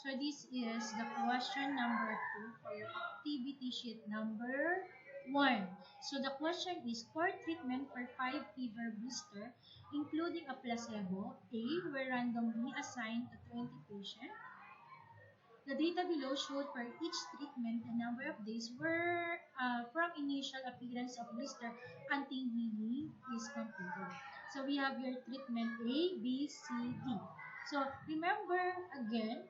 So this is the question number 2 for your activity sheet number 1. So the question is, for treatment for 5 fever blister, including a placebo, A were randomly assigned to 20 patients. The data below showed for each treatment the number of days were from initial appearance of blister until healing is completed. So we have your treatment A, B, C, D. So remember again,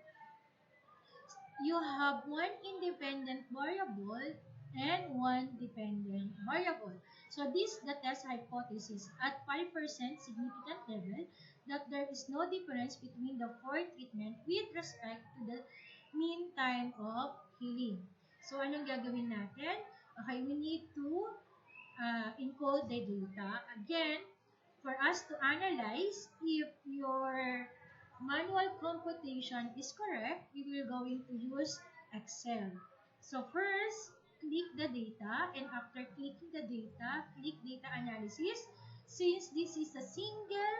you have one independent variable and one dependent variable. So this is the test hypothesis at 5% significant level that there is no difference between the 4 treatment with respect to the mean time of healing. So anong gagawin natin? Okay, we need to encode the data. Again, for us to analyze if your manual computation is correct, we will going to use Excel. So first, click the data, and after clicking the data, click data analysis. Since this is a single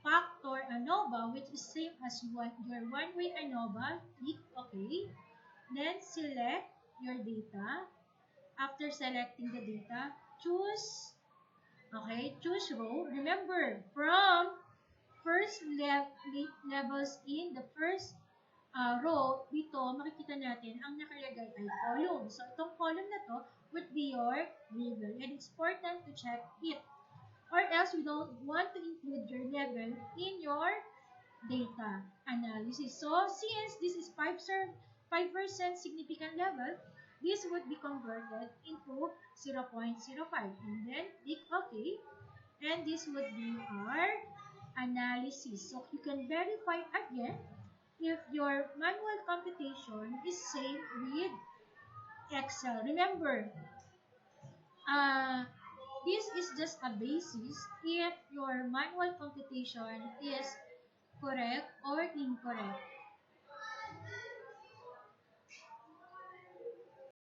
factor ANOVA, which is same as your one-way ANOVA, click OK. Then select your data. After selecting the data, choose row. Remember, from first levels in the first row, dito makikita natin ang nakalagay ay column. So, itong column na to would be your level. And it's important to check it. Or else, we don't want to include your level in your data analysis. So, since this is 5% significant level, this would be converted into 0.05. And then, click OK. And this would be our analysis. So, you can verify again if your manual computation is same with Excel. Remember, this is just a basis if your manual computation is correct or incorrect.